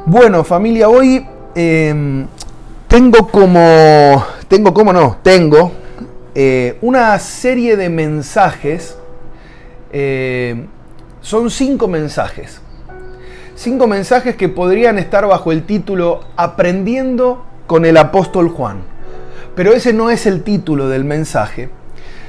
Bueno, familia, hoy tengo una serie de mensajes. Son 5 mensajes. 5 mensajes que podrían estar bajo el título Aprendiendo con el apóstol Juan. Pero ese no es el título del mensaje,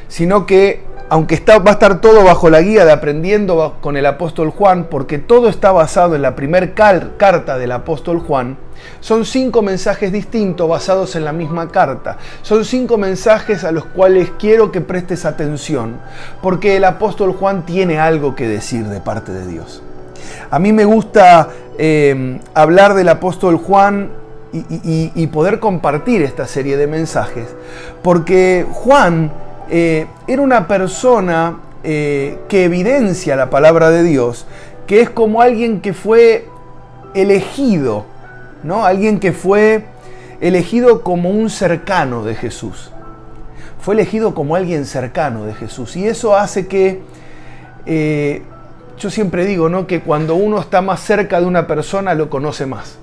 sino que aunque va a estar todo bajo la guía de Aprendiendo con el apóstol Juan, porque todo está basado en la primera carta del apóstol Juan, son 5 mensajes distintos basados en la misma carta. Son 5 mensajes a los cuales quiero que prestes atención, porque el apóstol Juan tiene algo que decir de parte de Dios. A mí me gusta hablar del apóstol Juan y poder compartir esta serie de mensajes, porque Juan era una persona que evidencia la palabra de Dios, que es como alguien que fue elegido, ¿no? Alguien que fue elegido como un cercano de Jesús. Fue elegido como alguien cercano de Jesús. Y eso hace que, yo siempre digo, ¿no?, que cuando uno está más cerca de una persona, lo conoce más.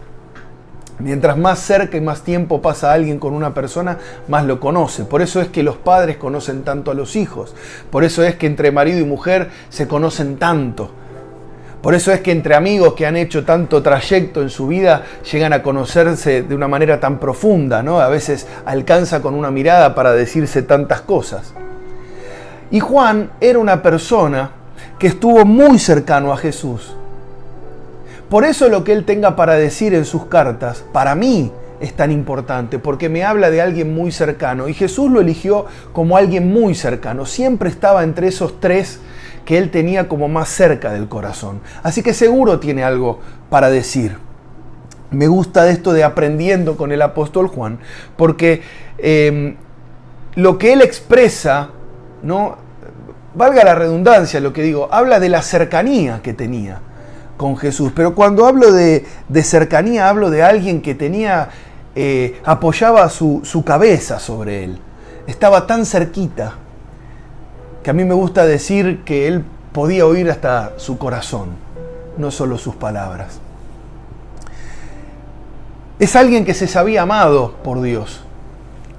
Mientras más cerca y más tiempo pasa alguien con una persona, más lo conoce. Por eso es que los padres conocen tanto a los hijos. Por eso es que entre marido y mujer se conocen tanto. Por eso es que entre amigos que han hecho tanto trayecto en su vida llegan a conocerse de una manera tan profunda, ¿no? A veces alcanza con una mirada para decirse tantas cosas. Y Juan era una persona que estuvo muy cercano a Jesús. Por eso lo que él tenga para decir en sus cartas, para mí es tan importante, porque me habla de alguien muy cercano. Y Jesús lo eligió como alguien muy cercano. Siempre estaba entre esos 3 que él tenía como más cerca del corazón. Así que seguro tiene algo para decir. Me gusta de esto de Aprendiendo con el apóstol Juan, porque lo que él expresa, ¿no?, valga la redundancia lo que digo, habla de la cercanía que tenía con Jesús. Pero cuando hablo de cercanía, hablo de alguien que tenía, apoyaba su cabeza sobre él. Estaba tan cerquita que a mí me gusta decir que él podía oír hasta su corazón, no solo sus palabras. Es alguien que se sabía amado por Dios.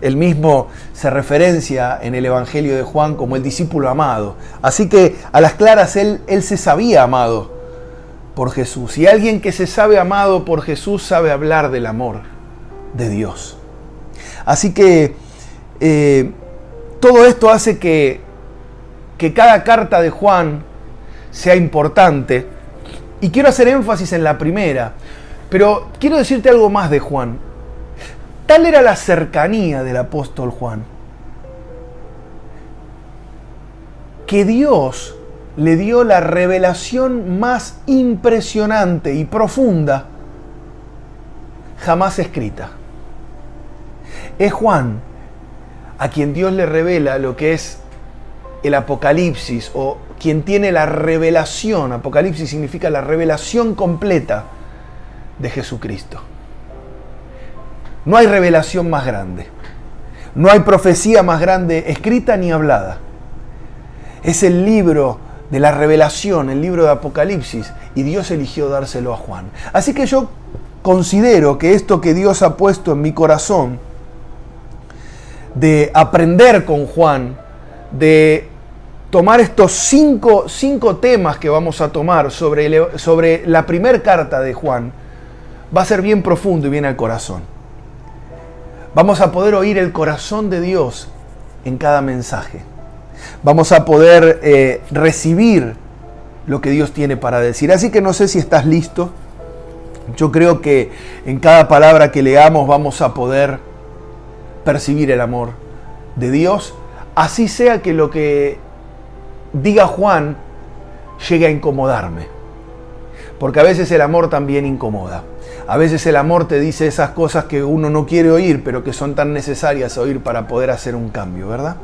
Él mismo se referencia en el Evangelio de Juan como el discípulo amado. Así que a las claras él se sabía amado por Jesús. Y alguien que se sabe amado por Jesús sabe hablar del amor de Dios. Así que todo esto hace que cada carta de Juan sea importante. Y quiero hacer énfasis en la primera. Pero quiero decirte algo más de Juan. Tal era la cercanía del apóstol Juan, que Dios le dio la revelación más impresionante y profunda jamás escrita. Es Juan a quien Dios le revela lo que es el Apocalipsis, o quien tiene la revelación. Apocalipsis significa la revelación completa de Jesucristo. No hay revelación más grande. No hay profecía más grande escrita ni hablada. Es el libro de la revelación, el libro de Apocalipsis, y Dios eligió dárselo a Juan. Así que yo considero que esto que Dios ha puesto en mi corazón, de aprender con Juan, de tomar estos 5 temas que vamos a tomar sobre la primera carta de Juan, va a ser bien profundo y bien al corazón. Vamos a poder oír el corazón de Dios en cada mensaje. Vamos a poder recibir lo que Dios tiene para decir. Así que no sé si estás listo. Yo creo que en cada palabra que leamos vamos a poder percibir el amor de Dios. Así sea que lo que diga Juan llegue a incomodarme. Porque a veces el amor también incomoda. A veces el amor te dice esas cosas que uno no quiere oír, pero que son tan necesarias oír para poder hacer un cambio, ¿verdad?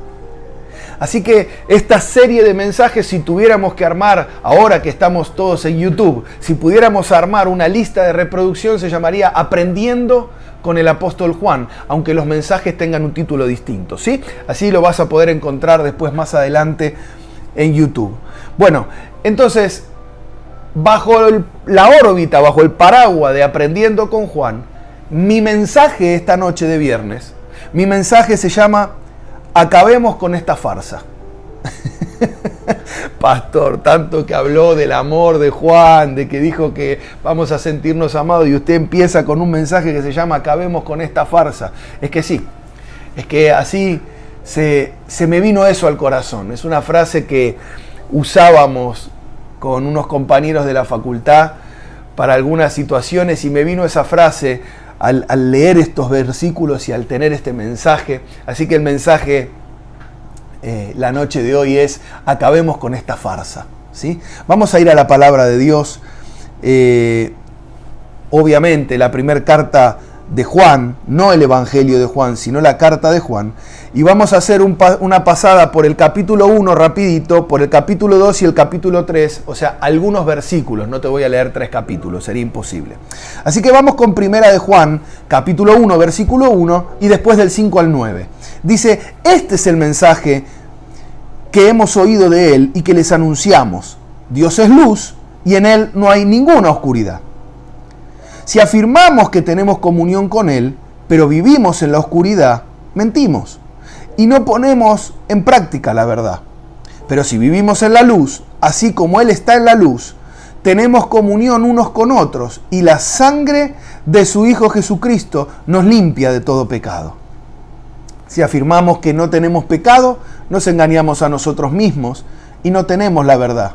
Así que esta serie de mensajes, si tuviéramos que armar, ahora que estamos todos en YouTube, si pudiéramos armar una lista de reproducción, se llamaría Aprendiendo con el apóstol Juan, aunque los mensajes tengan un título distinto, ¿sí? Así lo vas a poder encontrar después más adelante en YouTube. Bueno, entonces, bajo la órbita, bajo el paraguas de Aprendiendo con Juan, mi mensaje esta noche de viernes, mi mensaje se llama Acabemos con esta farsa. Pastor, tanto que habló del amor de Juan, de que dijo que vamos a sentirnos amados, y usted empieza con un mensaje que se llama Acabemos con esta farsa. Es que sí, es que así se me vino eso al corazón. Es una frase que usábamos con unos compañeros de la facultad para algunas situaciones, y me vino esa frase al leer estos versículos y al tener este mensaje. Así que el mensaje la noche de hoy es acabemos con esta farsa, ¿sí? Vamos a ir a la palabra de Dios. Obviamente la primera carta de Juan, no el Evangelio de Juan, sino la carta de Juan. Y vamos a hacer una pasada por el capítulo 1 rapidito, por el capítulo 2 y el capítulo 3, o sea, algunos versículos. No te voy a leer 3 capítulos, sería imposible. Así que vamos con primera de Juan, capítulo 1, versículo 1, y después del 5 al 9. Dice, este es el mensaje que hemos oído de él y que les anunciamos. Dios es luz y en él no hay ninguna oscuridad. Si afirmamos que tenemos comunión con él, pero vivimos en la oscuridad, mentimos y no ponemos en práctica la verdad. Pero si vivimos en la luz, así como él está en la luz, tenemos comunión unos con otros y la sangre de su Hijo Jesucristo nos limpia de todo pecado. Si afirmamos que no tenemos pecado, nos engañamos a nosotros mismos y no tenemos la verdad.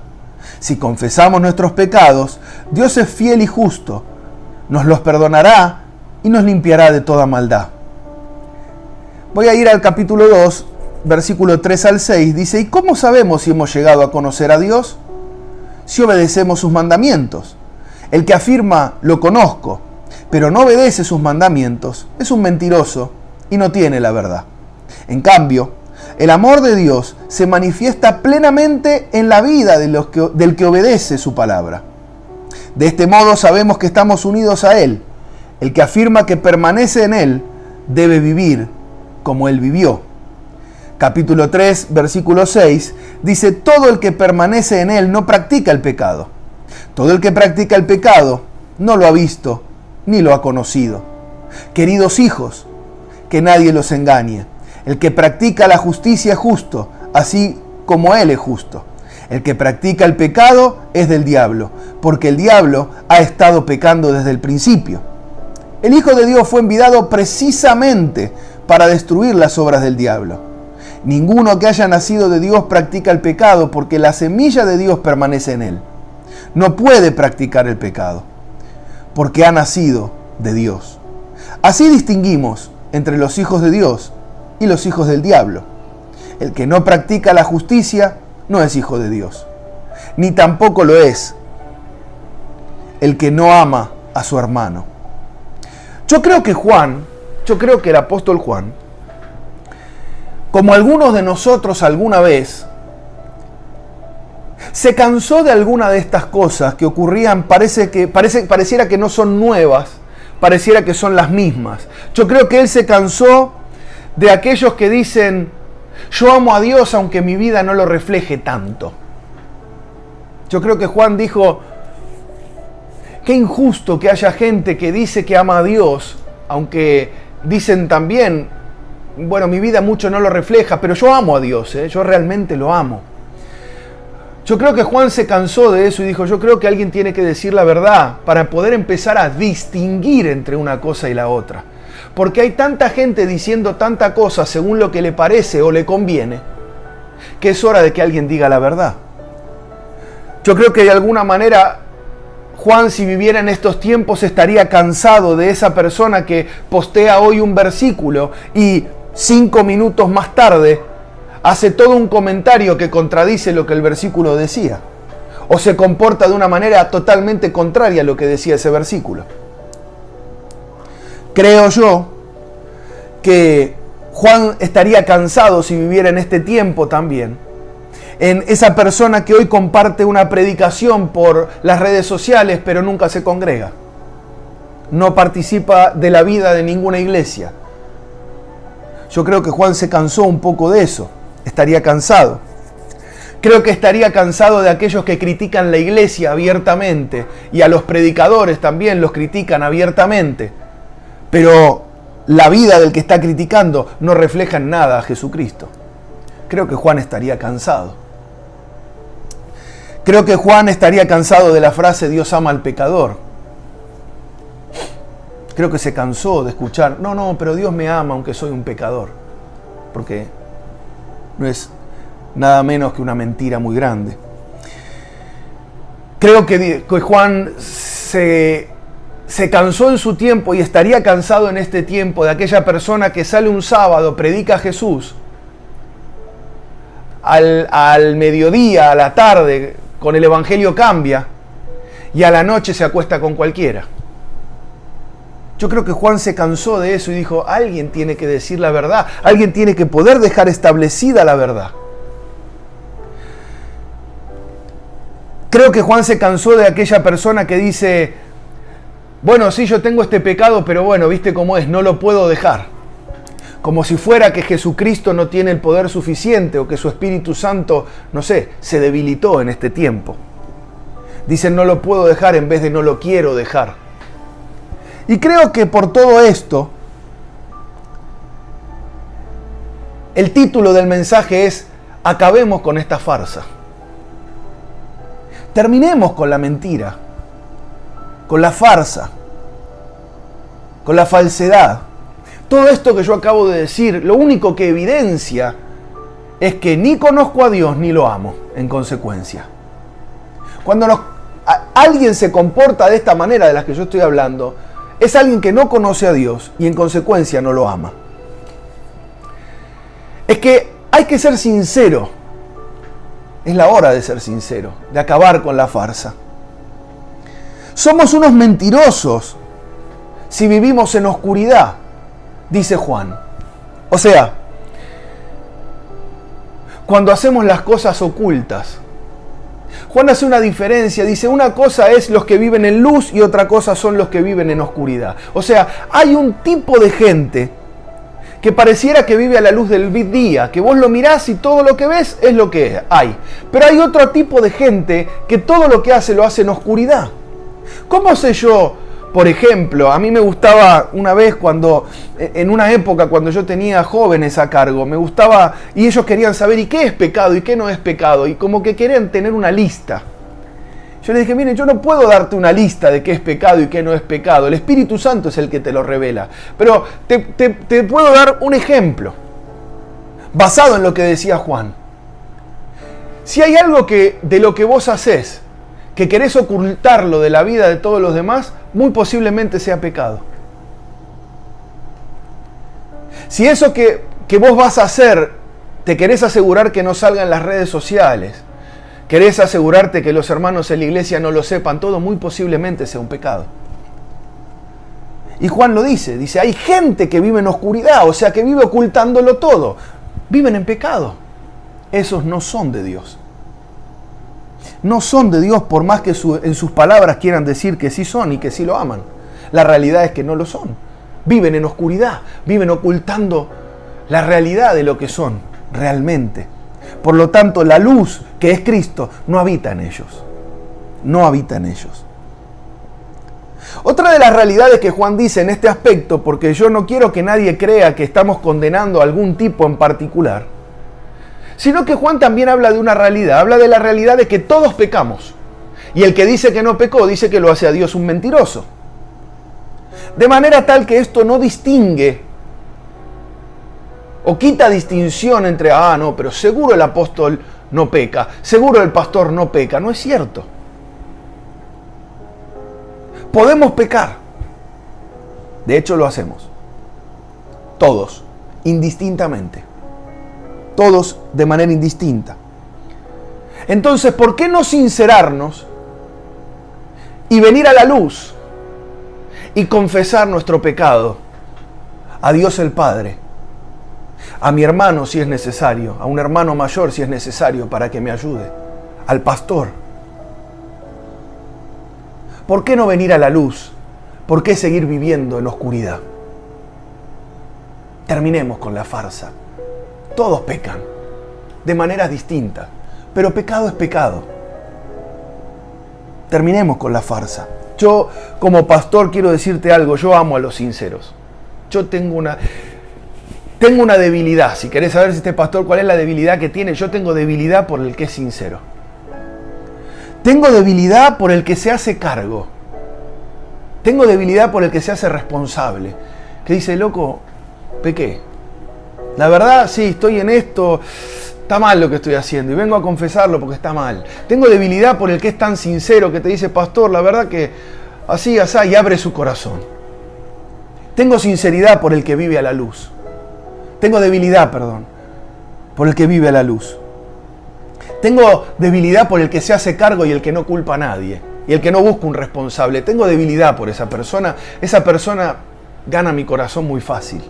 Si confesamos nuestros pecados, Dios es fiel y justo, nos los perdonará y nos limpiará de toda maldad. Voy a ir al capítulo 2, versículo 3 al 6. Dice, ¿y cómo sabemos si hemos llegado a conocer a Dios? Si obedecemos sus mandamientos. El que afirma, lo conozco, pero no obedece sus mandamientos, es un mentiroso y no tiene la verdad. En cambio, el amor de Dios se manifiesta plenamente en la vida del que obedece su palabra. De este modo sabemos que estamos unidos a Él. El que afirma que permanece en Él debe vivir como Él vivió. Capítulo 3, versículo 6, dice, todo el que permanece en Él no practica el pecado. Todo el que practica el pecado no lo ha visto ni lo ha conocido. Queridos hijos, que nadie los engañe. El que practica la justicia es justo, así como Él es justo. El que practica el pecado es del diablo, porque el diablo ha estado pecando desde el principio. El Hijo de Dios fue enviado precisamente para destruir las obras del diablo. Ninguno que haya nacido de Dios practica el pecado, porque la semilla de Dios permanece en él. No puede practicar el pecado, porque ha nacido de Dios. Así distinguimos entre los hijos de Dios y los hijos del diablo. El que no practica la justicia no es hijo de Dios, ni tampoco lo es el que no ama a su hermano. Yo creo que el apóstol Juan, como algunos de nosotros alguna vez, se cansó de alguna de estas cosas que ocurrían, pareciera que no son nuevas, pareciera que son las mismas. Yo creo que él se cansó de aquellos que dicen, yo amo a Dios aunque mi vida no lo refleje tanto. Yo creo que Juan dijo, qué injusto que haya gente que dice que ama a Dios, aunque dicen también, bueno, mi vida mucho no lo refleja, pero yo amo a Dios, yo realmente lo amo. Yo creo que Juan se cansó de eso y dijo, yo creo que alguien tiene que decir la verdad para poder empezar a distinguir entre una cosa y la otra. Porque hay tanta gente diciendo tanta cosa según lo que le parece o le conviene, que es hora de que alguien diga la verdad. Yo creo que de alguna manera Juan, si viviera en estos tiempos, estaría cansado de esa persona que postea hoy un versículo y 5 minutos más tarde hace todo un comentario que contradice lo que el versículo decía, o se comporta de una manera totalmente contraria a lo que decía ese versículo. Creo yo que Juan estaría cansado si viviera en este tiempo también, en esa persona que hoy comparte una predicación por las redes sociales pero nunca se congrega, no participa de la vida de ninguna iglesia. Yo creo que Juan se cansó un poco de eso, estaría cansado. Creo que estaría cansado de aquellos que critican la iglesia abiertamente y a los predicadores también los critican abiertamente. Pero la vida del que está criticando no refleja en nada a Jesucristo. Creo que Juan estaría cansado. Creo que Juan estaría cansado de la frase Dios ama al pecador. Creo que se cansó de escuchar, no, pero Dios me ama aunque soy un pecador. Porque no es nada menos que una mentira muy grande. Creo que Juan se cansó en su tiempo y estaría cansado en este tiempo de aquella persona que sale un sábado, predica a Jesús, al mediodía, a la tarde, con el evangelio cambia y a la noche se acuesta con cualquiera. Yo creo que Juan se cansó de eso y dijo, alguien tiene que decir la verdad, alguien tiene que poder dejar establecida la verdad. Creo que Juan se cansó de aquella persona que dice, bueno, sí, yo tengo este pecado, pero bueno, viste cómo es, no lo puedo dejar. Como si fuera que Jesucristo no tiene el poder suficiente o que su Espíritu Santo, no sé, se debilitó en este tiempo. Dicen, no lo puedo dejar en vez de no lo quiero dejar. Y creo que por todo esto, el título del mensaje es, acabemos con esta farsa. Terminemos con la mentira, con la farsa, con la falsedad. Todo esto que yo acabo de decir, lo único que evidencia es que ni conozco a Dios ni lo amo, en consecuencia. Cuando alguien se comporta de esta manera de las que yo estoy hablando, es alguien que no conoce a Dios y en consecuencia no lo ama. Es que hay que ser sincero. Es la hora de ser sincero, de acabar con la farsa. Somos unos mentirosos si vivimos en oscuridad, dice Juan. O sea, cuando hacemos las cosas ocultas. Juan hace una diferencia, dice, una cosa es los que viven en luz y otra cosa son los que viven en oscuridad. O sea, hay un tipo de gente que pareciera que vive a la luz del día, que vos lo mirás y todo lo que ves es lo que hay. Pero hay otro tipo de gente que todo lo que hace lo hace en oscuridad. ¿Cómo sé yo? Por ejemplo, a mí me gustaba una vez en una época cuando yo tenía jóvenes a cargo, me gustaba y ellos querían saber ¿y qué es pecado y qué no es pecado? Y como que querían tener una lista. Yo les dije, miren, yo no puedo darte una lista de qué es pecado y qué no es pecado. El Espíritu Santo es el que te lo revela. Pero te puedo dar un ejemplo, basado en lo que decía Juan. Si hay algo de lo que vos hacés, que querés ocultarlo de la vida de todos los demás, muy posiblemente sea pecado. Si eso que vos vas a hacer, te querés asegurar que no salga en las redes sociales, querés asegurarte que los hermanos en la iglesia no lo sepan todo, muy posiblemente sea un pecado. Y Juan lo dice, hay gente que vive en oscuridad, o sea que vive ocultándolo todo. Viven en pecado. Esos no son de Dios. No son de Dios por más que en sus palabras quieran decir que sí son y que sí lo aman. La realidad es que no lo son. Viven en oscuridad, viven ocultando la realidad de lo que son realmente. Por lo tanto, la luz que es Cristo no habita en ellos. No habita en ellos. Otra de las realidades que Juan dice en este aspecto, porque yo no quiero que nadie crea que estamos condenando a algún tipo en particular, sino que Juan también habla de una realidad, habla de la realidad de que todos pecamos. Y el que dice que no pecó, dice que lo hace a Dios un mentiroso. De manera tal que esto no distingue o quita distinción entre, no, pero seguro el apóstol no peca, seguro el pastor no peca. No es cierto. Podemos pecar. De hecho lo hacemos. Todos, indistintamente. Todos de manera indistinta. Entonces, ¿por qué no sincerarnos y venir a la luz y confesar nuestro pecado a Dios el Padre, a mi hermano si es necesario, a un hermano mayor si es necesario para que me ayude, al pastor? ¿Por qué no venir a la luz? ¿Por qué seguir viviendo en oscuridad? Terminemos con la farsa. Todos pecan, de maneras distintas. pero pecado es pecado. Terminemos con la farsa. Yo, como pastor, quiero decirte algo. Yo amo a los sinceros. Yo tengo una debilidad. Si querés saber si este pastor cuál es la debilidad que tiene, yo tengo debilidad por el que es sincero. Tengo debilidad por el que se hace cargo. Tengo debilidad por el que se hace responsable. Que dice, loco, pequé. La verdad, sí, estoy en esto. Está mal lo que estoy haciendo y vengo a confesarlo porque está mal. Tengo debilidad por el que es tan sincero, que te dice, pastor, la verdad que así, y abre su corazón. Tengo sinceridad por el que vive a la luz. Tengo debilidad, por el que vive a la luz. Tengo debilidad por el que se hace cargo y el que no culpa a nadie. Y el que no busca un responsable. Tengo debilidad por esa persona. Esa persona gana mi corazón muy fácil.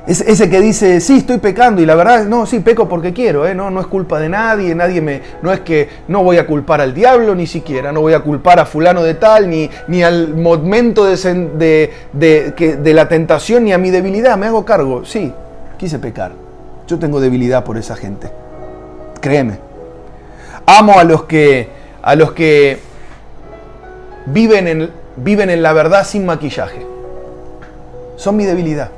Ese que dice, sí, estoy pecando, y la verdad, no, sí, peco porque quiero, no es culpa de nadie, no es que no voy a culpar al diablo ni siquiera, no voy a culpar a fulano de tal, ni al momento de la tentación, ni a mi debilidad, me hago cargo, sí, quise pecar, yo tengo debilidad por esa gente, créeme. Amo a los que viven en la verdad sin maquillaje, son mi debilidad.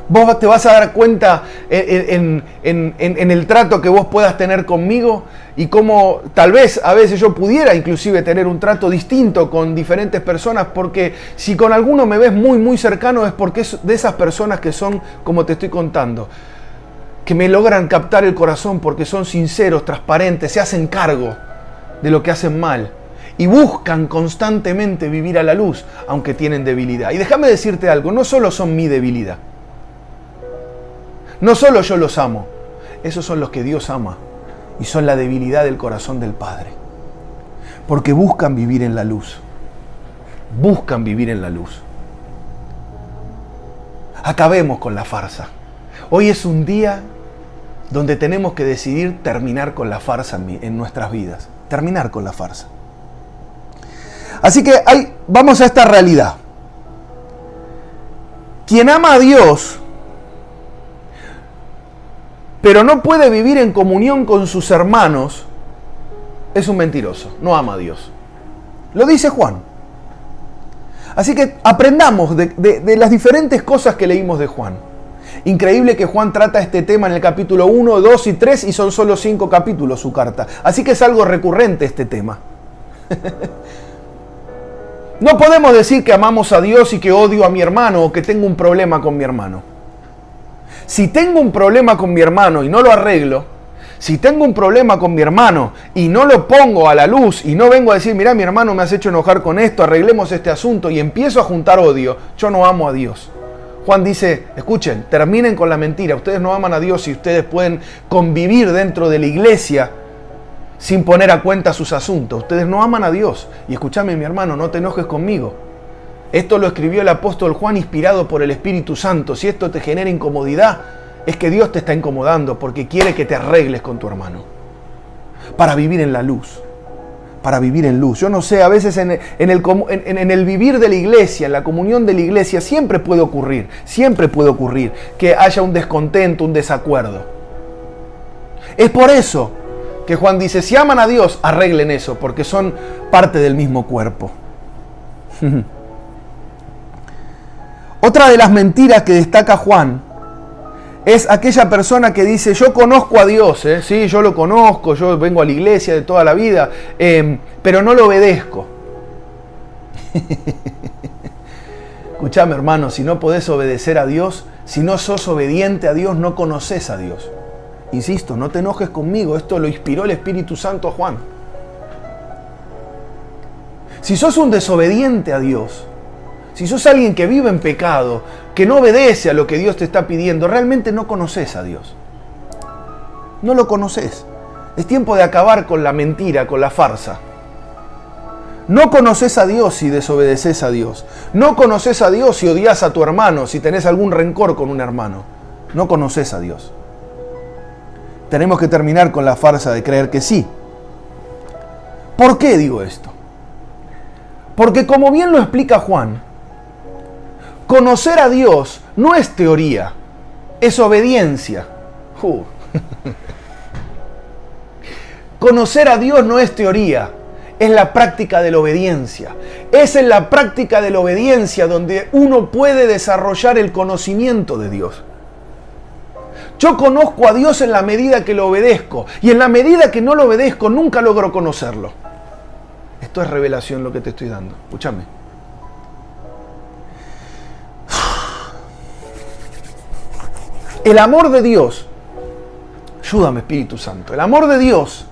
Vos te vas a dar cuenta en el trato que vos puedas tener conmigo y cómo tal vez a veces yo pudiera inclusive tener un trato distinto con diferentes personas, porque si con alguno me ves muy muy cercano es porque es de esas personas que son como te estoy contando, que me logran captar el corazón porque son sinceros, transparentes, se hacen cargo de lo que hacen mal y buscan constantemente vivir a la luz aunque tienen debilidad. Y déjame decirte algo, no solo son mi debilidad. No solo yo los amo, esos son los que Dios ama y son la debilidad del corazón del Padre. Porque buscan vivir en la luz. Buscan vivir en la luz. Acabemos con la farsa. Hoy es un día donde tenemos que decidir terminar con la farsa en nuestras vidas. Terminar con la farsa. Así que vamos a esta realidad. Quien ama a Dios, pero no puede vivir en comunión con sus hermanos, es un mentiroso, no ama a Dios. Lo dice Juan. Así que aprendamos de las diferentes cosas que leímos de Juan. Increíble que Juan trata este tema en el capítulo 1, 2 y 3 y son solo 5 capítulos su carta. Así que es algo recurrente este tema. No podemos decir que amamos a Dios y que odio a mi hermano o que tengo un problema con mi hermano. Si tengo un problema con mi hermano y no lo arreglo, si tengo un problema con mi hermano y no lo pongo a la luz y no vengo a decir, mirá, mi hermano me has hecho enojar con esto, arreglemos este asunto y empiezo a juntar odio, yo no amo a Dios. Juan dice, escuchen, terminen con la mentira, ustedes no aman a Dios y ustedes pueden convivir dentro de la iglesia sin poner a cuenta sus asuntos. Ustedes no aman a Dios. Y escúchame, mi hermano, no te enojes conmigo. Esto lo escribió el apóstol Juan inspirado por el Espíritu Santo. Si esto te genera incomodidad, es que Dios te está incomodando porque quiere que te arregles con tu hermano. Para vivir en la luz. Para vivir en luz. Yo no sé, a veces en el vivir de la iglesia, en la comunión de la iglesia, siempre puede ocurrir que haya un descontento, un desacuerdo. Es por eso que Juan dice, si aman a Dios, arreglen eso, porque son parte del mismo cuerpo. Otra de las mentiras que destaca Juan es aquella persona que dice, yo conozco a Dios, sí, yo lo conozco, yo vengo a la iglesia de toda la vida, pero no lo obedezco. Escuchame, hermano, si no podés obedecer a Dios, si no sos obediente a Dios, no conoces a Dios. Insisto, no te enojes conmigo, esto lo inspiró el Espíritu Santo a Juan. Si sos un desobediente a Dios, si sos alguien que vive en pecado, que no obedece a lo que Dios te está pidiendo, realmente no conoces a Dios. No lo conoces. Es tiempo de acabar con la mentira, con la farsa. No conoces a Dios si desobedeces a Dios. No conoces a Dios si odias a tu hermano, si tenés algún rencor con un hermano. No conoces a Dios. Tenemos que terminar con la farsa de creer que sí. ¿Por qué digo esto? Porque como bien lo explica Juan, conocer a Dios no es teoría, es obediencia. Conocer a Dios no es teoría, es la práctica de la obediencia. Es en la práctica de la obediencia donde uno puede desarrollar el conocimiento de Dios. Yo conozco a Dios en la medida que lo obedezco, y en la medida que no lo obedezco nunca logro conocerlo. Esto es revelación lo que te estoy dando. Escúchame. El amor de Dios, ayúdame Espíritu Santo, el amor de Dios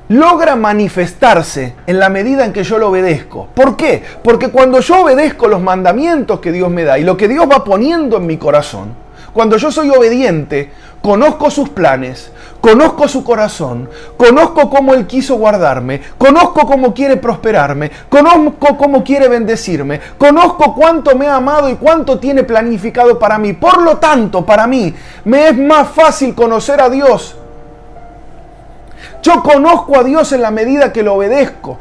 logra manifestarse en la medida en que yo lo obedezco. ¿Por qué? Porque cuando yo obedezco los mandamientos que Dios me da y lo que Dios va poniendo en mi corazón, cuando yo soy obediente, conozco sus planes, conozco su corazón, conozco cómo Él quiso guardarme, conozco cómo quiere prosperarme, conozco cómo quiere bendecirme, conozco cuánto me ha amado y cuánto tiene planificado para mí. Por lo tanto, para mí, me es más fácil conocer a Dios. Yo conozco a Dios en la medida que lo obedezco.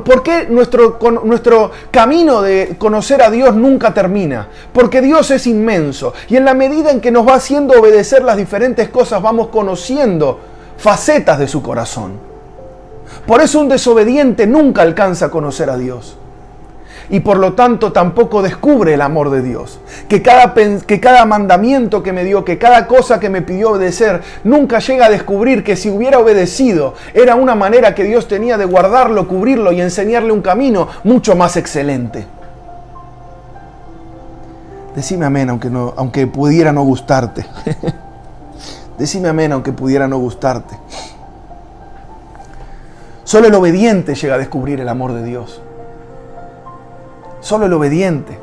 ¿Por qué nuestro camino de conocer a Dios nunca termina? Porque Dios es inmenso. Y en la medida en que nos va haciendo obedecer las diferentes cosas, vamos conociendo facetas de su corazón. Por eso un desobediente nunca alcanza a conocer a Dios. Y por lo tanto tampoco descubre el amor de Dios. Que cada mandamiento que me dio, que cada cosa que me pidió obedecer, nunca llega a descubrir que si hubiera obedecido, era una manera que Dios tenía de guardarlo, cubrirlo y enseñarle un camino mucho más excelente. Decime amén, aunque pudiera no gustarte. Decime amén, aunque pudiera no gustarte. Solo el obediente llega a descubrir el amor de Dios. Solo el obediente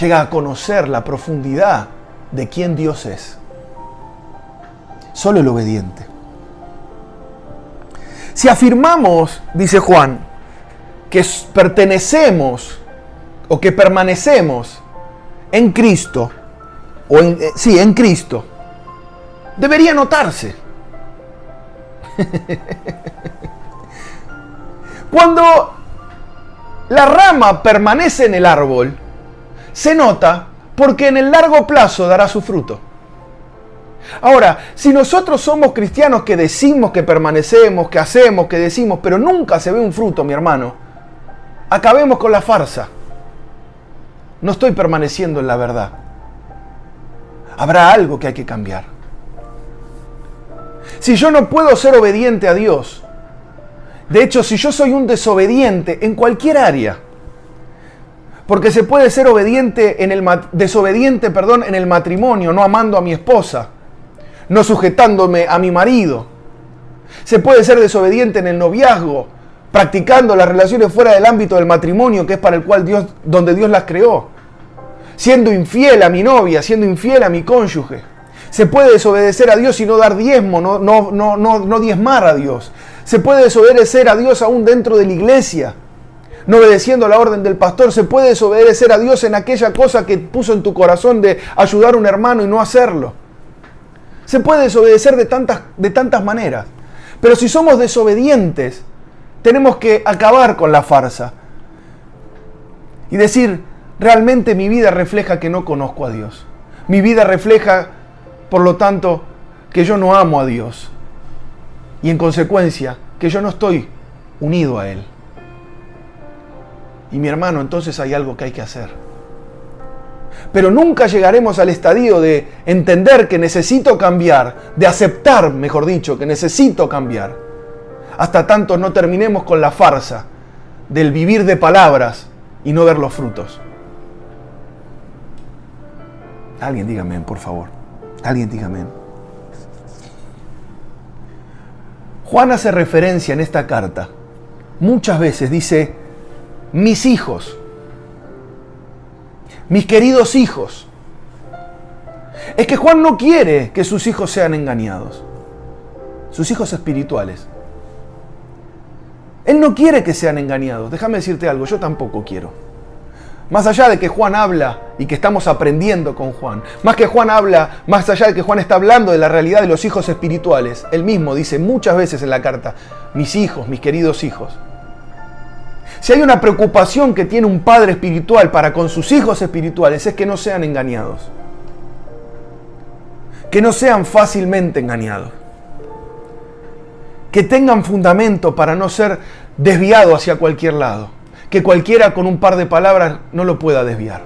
llega a conocer la profundidad de quién Dios es. Solo el obediente. Si afirmamos, dice Juan, que pertenecemos o que permanecemos en Cristo, en Cristo, debería notarse. Cuando la rama permanece en el árbol, se nota porque en el largo plazo dará su fruto. Ahora, si nosotros somos cristianos que decimos que permanecemos, que hacemos, que decimos, pero nunca se ve un fruto, mi hermano, acabemos con la farsa. No estoy permaneciendo en la verdad. Habrá algo que hay que cambiar. Si yo no puedo ser obediente a Dios, de hecho, si yo soy un desobediente en cualquier área, porque se puede ser desobediente en el matrimonio, no amando a mi esposa, no sujetándome a mi marido. Se puede ser desobediente en el noviazgo, practicando las relaciones fuera del ámbito del matrimonio, que es para el cual donde Dios las creó. Siendo infiel a mi novia, siendo infiel a mi cónyuge. Se puede desobedecer a Dios y no dar diezmo, no diezmar a Dios. Se puede desobedecer a Dios aún dentro de la iglesia, no obedeciendo la orden del pastor. Se puede desobedecer a Dios en aquella cosa que puso en tu corazón de ayudar a un hermano y no hacerlo. Se puede desobedecer de tantas maneras. Pero si somos desobedientes, tenemos que acabar con la farsa y decir, realmente mi vida refleja que no conozco a Dios. Mi vida refleja, por lo tanto, que yo no amo a Dios. Y en consecuencia, que yo no estoy unido a Él. Y mi hermano, entonces hay algo que hay que hacer. Pero nunca llegaremos al estadio de entender que necesito cambiar, de aceptar, mejor dicho, que necesito cambiar, hasta tanto no terminemos con la farsa del vivir de palabras y no ver los frutos. Alguien dígame, por favor. Alguien dígame. Juan hace referencia en esta carta, muchas veces dice, mis hijos, mis queridos hijos. Es que Juan no quiere que sus hijos sean engañados, sus hijos espirituales. Él no quiere que sean engañados. Déjame decirte algo, yo tampoco quiero. Más allá de que Juan habla y que estamos aprendiendo con Juan, más allá de que Juan está hablando de la realidad de los hijos espirituales, él mismo dice muchas veces en la carta, mis hijos, mis queridos hijos. Si hay una preocupación que tiene un padre espiritual para con sus hijos espirituales, es que no sean engañados. que no sean fácilmente engañados, que tengan fundamento para no ser desviados hacia cualquier lado, que cualquiera con un par de palabras no lo pueda desviar.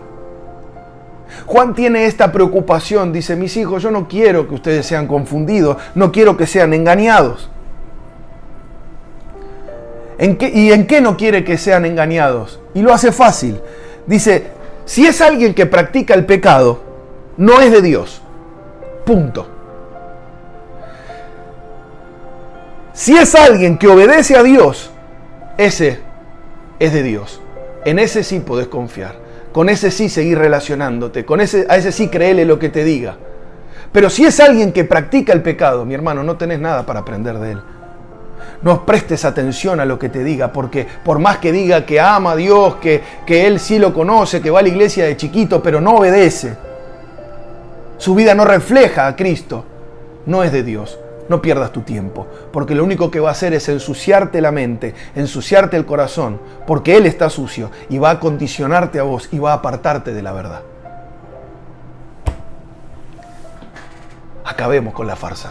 Juan tiene esta preocupación, dice: mis hijos, yo no quiero que ustedes sean confundidos, no quiero que sean engañados. ¿En qué no quiere que sean engañados? Y lo hace fácil. Dice: si es alguien que practica el pecado, no es de Dios. Punto. Si es alguien que obedece a Dios, ese es de Dios. En ese sí podés confiar. Con ese sí seguir relacionándote. A ese sí créele lo que te diga. Pero si es alguien que practica el pecado, mi hermano, no tenés nada para aprender de él. No prestes atención a lo que te diga, porque por más que diga que ama a Dios, que él sí lo conoce, que va a la iglesia de chiquito, pero no obedece, su vida no refleja a Cristo, no es de Dios. No pierdas tu tiempo, porque lo único que va a hacer es ensuciarte la mente, ensuciarte el corazón, porque Él está sucio y va a condicionarte a vos y va a apartarte de la verdad. Acabemos con la farsa.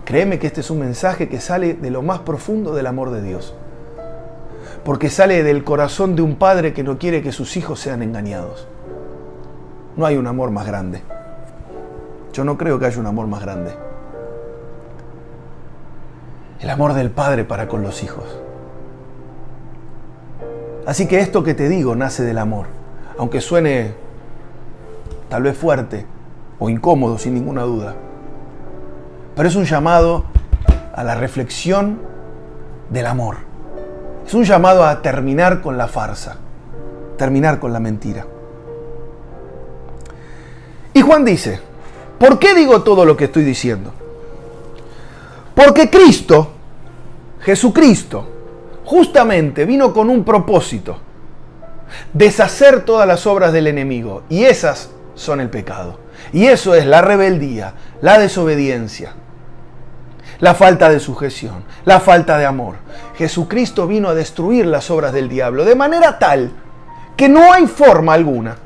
Créeme que este es un mensaje que sale de lo más profundo del amor de Dios, porque sale del corazón de un padre que no quiere que sus hijos sean engañados. No hay un amor más grande. Yo no creo que haya un amor más grande. El amor del Padre para con los hijos. Así que esto que te digo nace del amor, aunque suene tal vez fuerte o incómodo, sin ninguna duda. Pero es un llamado a la reflexión del amor. Es un llamado a terminar con la farsa, terminar con la mentira. Y Juan dice: ¿por qué digo todo lo que estoy diciendo? Porque Cristo, Jesucristo, justamente vino con un propósito: deshacer todas las obras del enemigo. Y esas son el pecado. Y eso es la rebeldía, la desobediencia, la falta de sujeción, la falta de amor. Jesucristo vino a destruir las obras del diablo de manera tal que no hay forma alguna,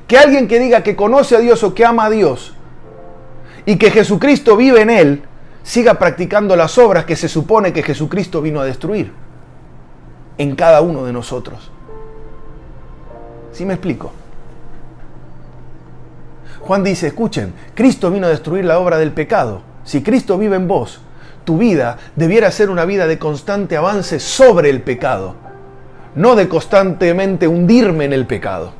que alguien que diga que conoce a Dios o que ama a Dios y que Jesucristo vive en él, siga practicando las obras que se supone que Jesucristo vino a destruir en cada uno de nosotros. ¿Sí me explico? Juan dice: escuchen, Cristo vino a destruir la obra del pecado. Si Cristo vive en vos, tu vida debiera ser una vida de constante avance sobre el pecado, no de constantemente hundirme en el pecado.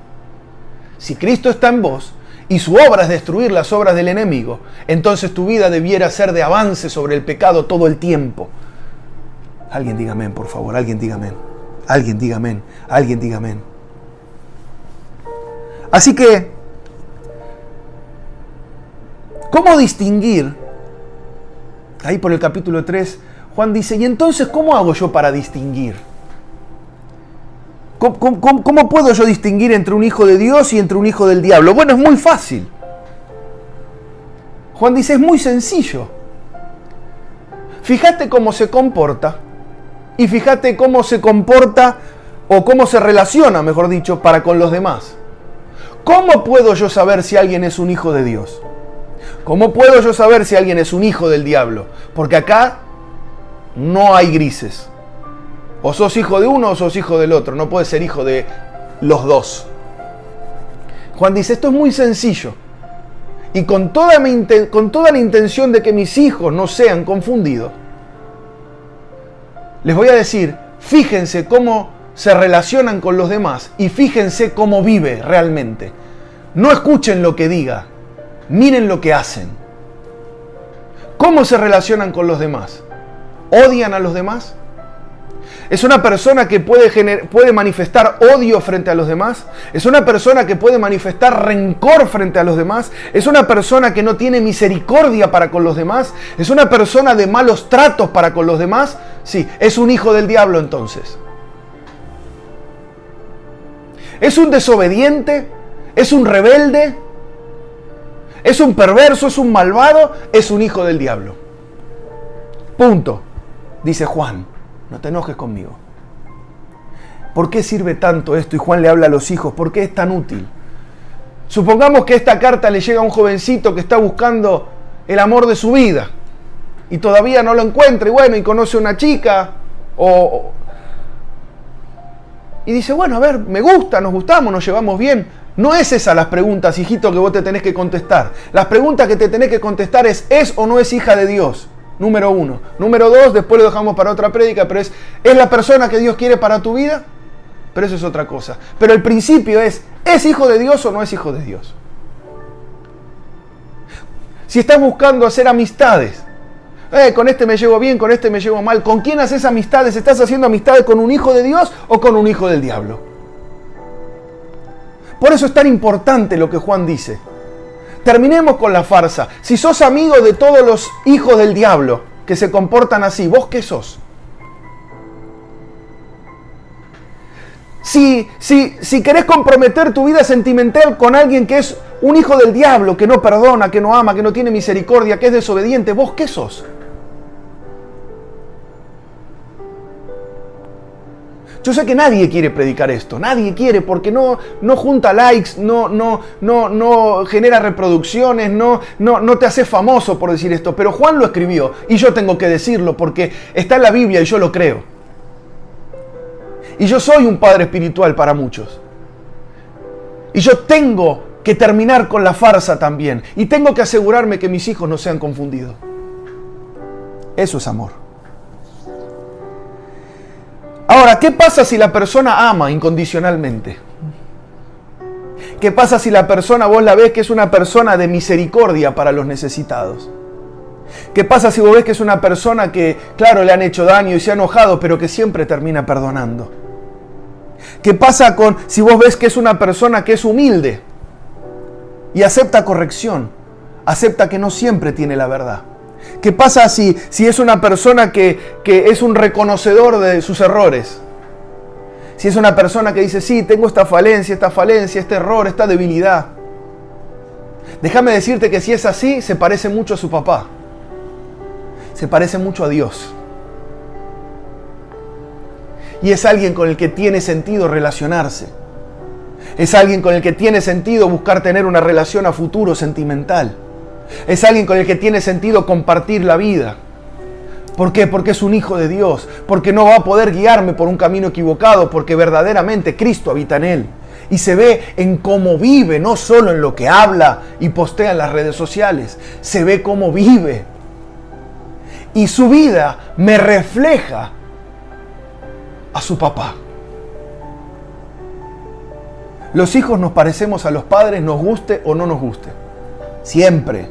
Si Cristo está en vos y su obra es destruir las obras del enemigo, entonces tu vida debiera ser de avance sobre el pecado todo el tiempo. Alguien diga amén, por favor. Alguien diga amén. Alguien diga amén. Alguien diga amén. Así que, ¿cómo distinguir? Ahí por el capítulo 3, Juan dice: ¿y entonces cómo hago yo para distinguir? ¿Cómo puedo yo distinguir entre un hijo de Dios y entre un hijo del diablo? Bueno, es muy fácil. Juan dice: es muy sencillo. Fíjate cómo se comporta y fíjate cómo se comporta o cómo se relaciona, mejor dicho, para con los demás. ¿Cómo puedo yo saber si alguien es un hijo de Dios? ¿Cómo puedo yo saber si alguien es un hijo del diablo? Porque acá no hay grises. O sos hijo de uno o sos hijo del otro. No puedes ser hijo de los dos. Juan dice: esto es muy sencillo. Y con toda la intención de que mis hijos no sean confundidos, les voy a decir: fíjense cómo se relacionan con los demás y fíjense cómo vive realmente. No escuchen lo que diga, miren lo que hacen. ¿Cómo se relacionan con los demás? ¿Odian a los demás? ¿Es una persona que puede manifestar odio frente a los demás? ¿Es una persona que puede manifestar rencor frente a los demás? ¿Es una persona que no tiene misericordia para con los demás? ¿Es una persona de malos tratos para con los demás? Sí, es un hijo del diablo entonces. ¿Es un desobediente? ¿Es un rebelde? ¿Es un perverso? ¿Es un malvado? Es un hijo del diablo. Punto. Dice Juan. No te enojes conmigo. ¿Por qué sirve tanto esto? Y Juan le habla a los hijos. ¿Por qué es tan útil? Supongamos que esta carta le llega a un jovencito que está buscando el amor de su vida y todavía no lo encuentra y bueno, y conoce a una chica y dice, bueno, a ver, me gusta, nos gustamos, nos llevamos bien. No es esas las preguntas, hijito, que vos te tenés que contestar. Las preguntas que te tenés que contestar ¿es o no es hija de Dios? Número 1. Número 2, después lo dejamos para otra prédica, pero ¿es la persona que Dios quiere para tu vida? Pero eso es otra cosa. Pero el principio ¿es hijo de Dios o no es hijo de Dios? Si estás buscando hacer amistades, con este me llevo bien, con este me llevo mal, ¿con quién haces amistades? ¿Estás haciendo amistades con un hijo de Dios o con un hijo del diablo? Por eso es tan importante lo que Juan dice. Terminemos con la farsa. Si sos amigo de todos los hijos del diablo que se comportan así, ¿vos qué sos? Si querés comprometer tu vida sentimental con alguien que es un hijo del diablo, que no perdona, que no ama, que no tiene misericordia, que es desobediente, ¿vos qué sos? Yo sé que nadie quiere predicar esto, nadie quiere porque no junta likes, no genera reproducciones, no te hace famoso por decir esto, pero Juan lo escribió y yo tengo que decirlo porque está en la Biblia y yo lo creo. Y yo soy un padre espiritual para muchos. Y yo tengo que terminar con la farsa también. Y tengo que asegurarme que mis hijos no sean confundidos. Eso es amor. Ahora, ¿qué pasa si la persona ama incondicionalmente? ¿Qué pasa si la persona, vos la ves que es una persona de misericordia para los necesitados? ¿Qué pasa si vos ves que es una persona que, claro, le han hecho daño y se ha enojado, pero que siempre termina perdonando? ¿Qué pasa si vos ves que es una persona que es humilde y acepta corrección, acepta que no siempre tiene la verdad? ¿Qué pasa si es una persona que es un reconocedor de sus errores? Si es una persona que dice, sí, tengo esta falencia, este error, esta debilidad. Déjame decirte que si es así, se parece mucho a su papá. Se parece mucho a Dios. Y es alguien con el que tiene sentido relacionarse. Es alguien con el que tiene sentido buscar tener una relación a futuro sentimental. Es alguien con el que tiene sentido compartir la vida. ¿Por qué? Porque es un hijo de Dios. Porque no va a poder guiarme por un camino equivocado. Porque verdaderamente Cristo habita en él. Y se ve en cómo vive, no solo en lo que habla y postea en las redes sociales. Se ve cómo vive. Y su vida me refleja a su papá. Los hijos nos parecemos a los padres, nos guste o no nos guste. Siempre.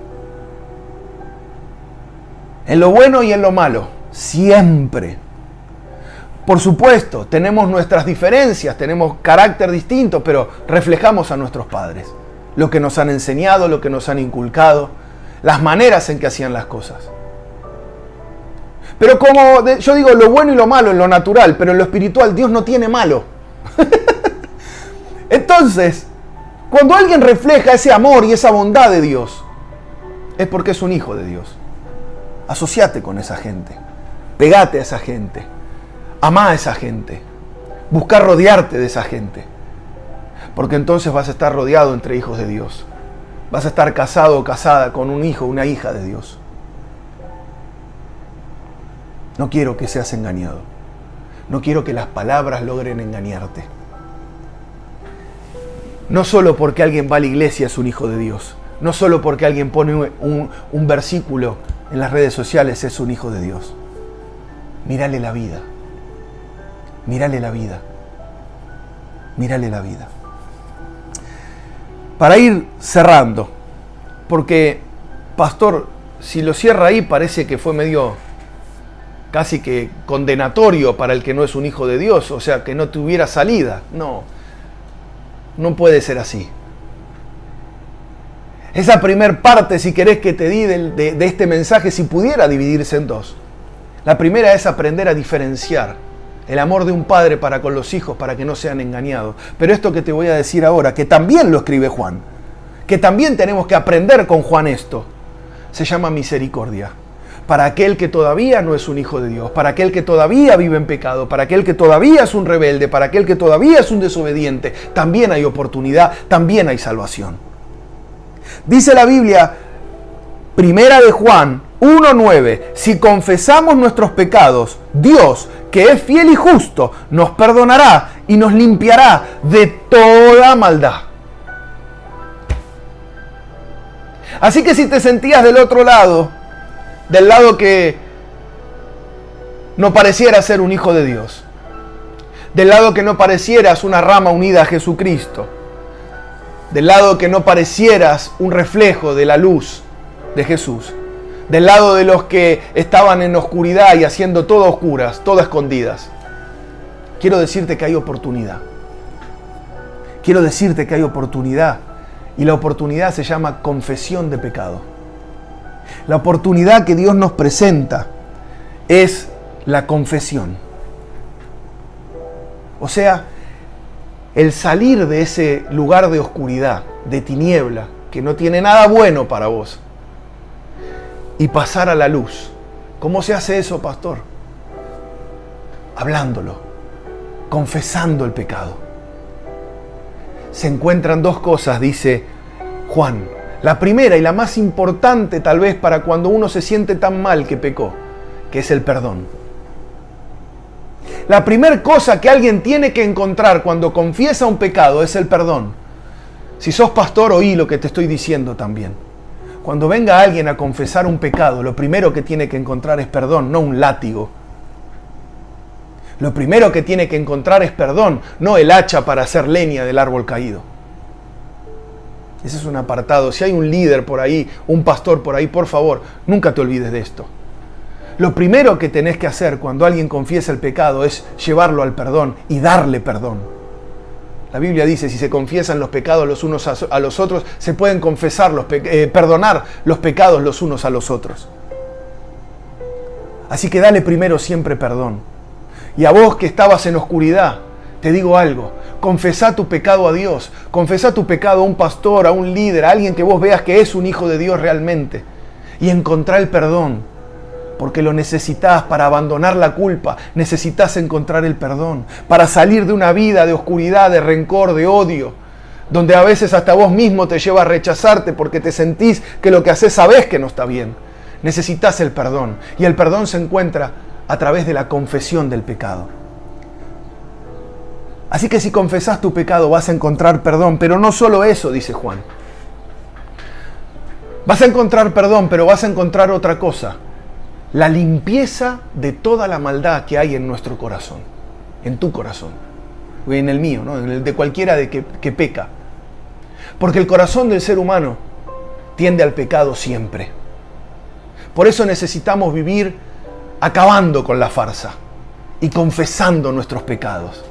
En lo bueno y en lo malo. Siempre. Por supuesto, tenemos nuestras diferencias, tenemos carácter distinto, pero reflejamos a nuestros padres. Lo que nos han enseñado, lo que nos han inculcado, las maneras en que hacían las cosas. Pero como yo digo, lo bueno y lo malo en lo natural, pero en lo espiritual Dios no tiene malo. Entonces, cuando alguien refleja ese amor y esa bondad de Dios, es porque es un hijo de Dios. Asociate con esa gente, pegate a esa gente, amá a esa gente, busca rodearte de esa gente, porque entonces vas a estar rodeado entre hijos de Dios. Vas a estar casado o casada con un hijo, una hija de Dios. No quiero que seas engañado. No quiero que las palabras logren engañarte. No solo porque alguien va a la iglesia es un hijo de Dios. No solo porque alguien pone un versículo en las redes sociales es un hijo de Dios. Mírale la vida. Mírale la vida. Mírale la vida. Para ir cerrando, porque, pastor, si lo cierra ahí parece que fue medio casi que condenatorio para el que no es un hijo de Dios, o sea, que no tuviera salida. No puede ser así. Esa primer parte, si querés que te di de este mensaje, si pudiera dividirse en dos. La primera es aprender a diferenciar el amor de un padre para con los hijos, para que no sean engañados. Pero esto que te voy a decir ahora, que también lo escribe Juan, que también tenemos que aprender con Juan esto, se llama misericordia. para aquel que todavía no es un hijo de Dios, para aquel que todavía vive en pecado, para aquel que todavía es un rebelde, para aquel que todavía es un desobediente. También hay oportunidad, también hay salvación. Dice la Biblia, Primera de Juan 1:9, si confesamos nuestros pecados, Dios, que es fiel y justo, nos perdonará y nos limpiará de toda maldad. Así que si te sentías del otro lado, del lado que no pareciera ser un hijo de Dios, del lado que no parecieras una rama unida a Jesucristo, del lado que no parecieras un reflejo de la luz de Jesús, del lado de los que estaban en oscuridad y haciendo todo a oscuras, todo a escondidas, quiero decirte que hay oportunidad. Quiero decirte que hay oportunidad, y la oportunidad se llama confesión de pecado. La oportunidad que Dios nos presenta es la confesión. O sea, el salir de ese lugar de oscuridad, de tiniebla, que no tiene nada bueno para vos, y pasar a la luz. ¿Cómo se hace eso, pastor? Hablándolo, confesando el pecado. Se encuentran dos cosas, dice Juan. La primera y la más importante tal vez para cuando uno se siente tan mal que pecó, que es el perdón. La primera cosa que alguien tiene que encontrar cuando confiesa un pecado es el perdón. Si sos pastor, oí lo que te estoy diciendo también. Cuando venga alguien a confesar un pecado, lo primero que tiene que encontrar es perdón, no un látigo. Lo primero que tiene que encontrar es perdón, no el hacha para hacer leña del árbol caído. Ese es un apartado. Si hay un líder por ahí, un pastor por ahí, por favor, nunca te olvides de esto. Lo primero que tenés que hacer cuando alguien confiesa el pecado es llevarlo al perdón y darle perdón. La Biblia dice, si se confiesan los pecados los unos a los otros, se pueden perdonar los pecados los unos a los otros. Así que dale primero siempre perdón. Y a vos que estabas en oscuridad, te digo algo, confesá tu pecado a Dios, confesá tu pecado a un pastor, a un líder, a alguien que vos veas que es un hijo de Dios realmente. Y encontrá el perdón, porque lo necesitas para abandonar la culpa, necesitas encontrar el perdón, para salir de una vida de oscuridad, de rencor, de odio, donde a veces hasta vos mismo te lleva a rechazarte porque te sentís que lo que haces sabés que no está bien. Necesitas el perdón, y el perdón se encuentra a través de la confesión del pecado. Así que si confesás tu pecado vas a encontrar perdón, pero no solo eso, dice Juan. Vas a encontrar perdón, pero vas a encontrar otra cosa. La limpieza de toda la maldad que hay en nuestro corazón, en tu corazón, o en el mío, ¿no? En el de cualquiera que peca. Porque el corazón del ser humano tiende al pecado siempre. Por eso necesitamos vivir acabando con la farsa y confesando nuestros pecados,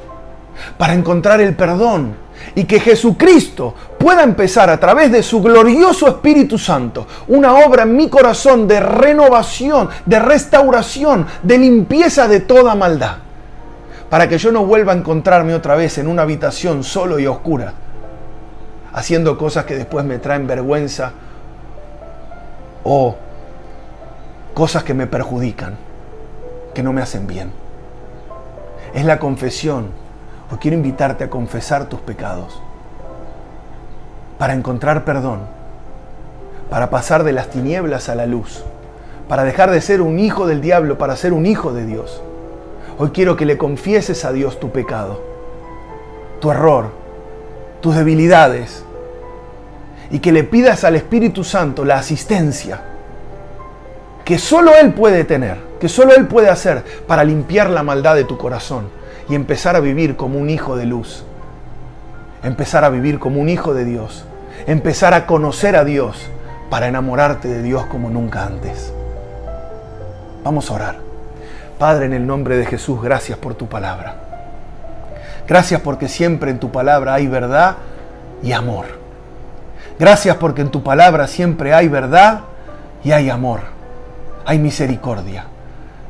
para encontrar el perdón y que Jesucristo pueda empezar a través de su glorioso Espíritu Santo una obra en mi corazón de renovación, de restauración, de limpieza de toda maldad, para que yo no vuelva a encontrarme otra vez en una habitación solo y oscura, haciendo cosas que después me traen vergüenza o cosas que me perjudican, que no me hacen bien. Es la confesión. Hoy quiero invitarte a confesar tus pecados, para encontrar perdón, para pasar de las tinieblas a la luz, para dejar de ser un hijo del diablo para ser un hijo de Dios. Hoy quiero que le confieses a Dios tu pecado, tu error, tus debilidades, y que le pidas al Espíritu Santo la asistencia que solo Él puede tener, que solo Él puede hacer para limpiar la maldad de tu corazón y empezar a vivir como un hijo de luz, empezar a vivir como un hijo de Dios, empezar a conocer a Dios para enamorarte de Dios como nunca antes. Vamos a orar. Padre, en el nombre de Jesús, gracias por tu palabra. Gracias porque siempre en tu palabra hay verdad y amor. Gracias porque en tu palabra siempre hay verdad y hay amor. Hay misericordia.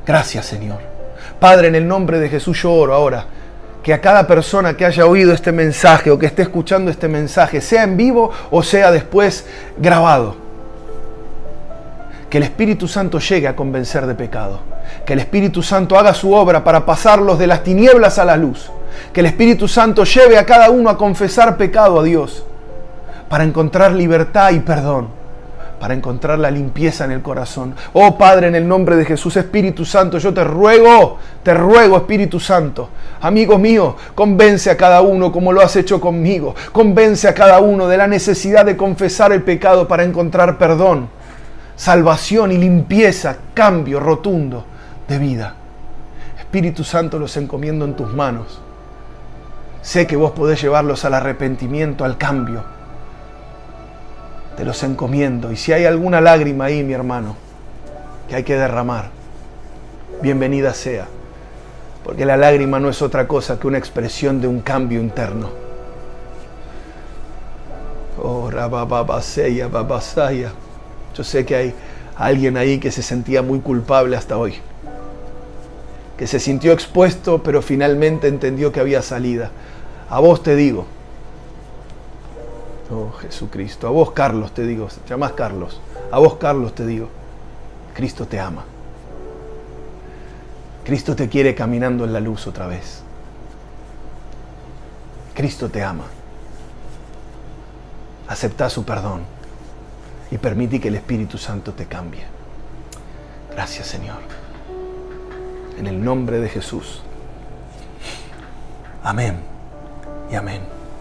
Gracias, Señor. Padre, en el nombre de Jesús yo oro ahora que a cada persona que haya oído este mensaje o que esté escuchando este mensaje, sea en vivo o sea después grabado, Que el Espíritu Santo llegue a convencer de pecado. Que el Espíritu Santo haga su obra para pasarlos de las tinieblas a la luz. Que el Espíritu Santo lleve a cada uno a confesar pecado a Dios. Para encontrar libertad y perdón. Para encontrar la limpieza en el corazón. Oh Padre, en el nombre de Jesús, Espíritu Santo, yo te ruego, Espíritu Santo. Amigo mío, convence a cada uno como lo has hecho conmigo. Convence a cada uno de la necesidad de confesar el pecado para encontrar perdón, salvación y limpieza, cambio rotundo de vida. Espíritu Santo, los encomiendo en tus manos. Sé que vos podés llevarlos al arrepentimiento, al cambio. Te los encomiendo. Y si hay alguna lágrima ahí, mi hermano, que hay que derramar, bienvenida sea. Porque la lágrima no es otra cosa que una expresión de un cambio interno. Oh, rabababaseya, babasaya. Yo sé que hay alguien ahí que se sentía muy culpable hasta hoy. Que se sintió expuesto, pero finalmente entendió que había salida. A vos te digo. Oh, Jesucristo. A vos, Carlos, te digo. Te llamás Carlos. A vos, Carlos, te digo. Cristo te ama. Cristo te quiere caminando en la luz otra vez. Cristo te ama. Aceptá su perdón y permití que el Espíritu Santo te cambie. Gracias, Señor. En el nombre de Jesús. Amén y amén.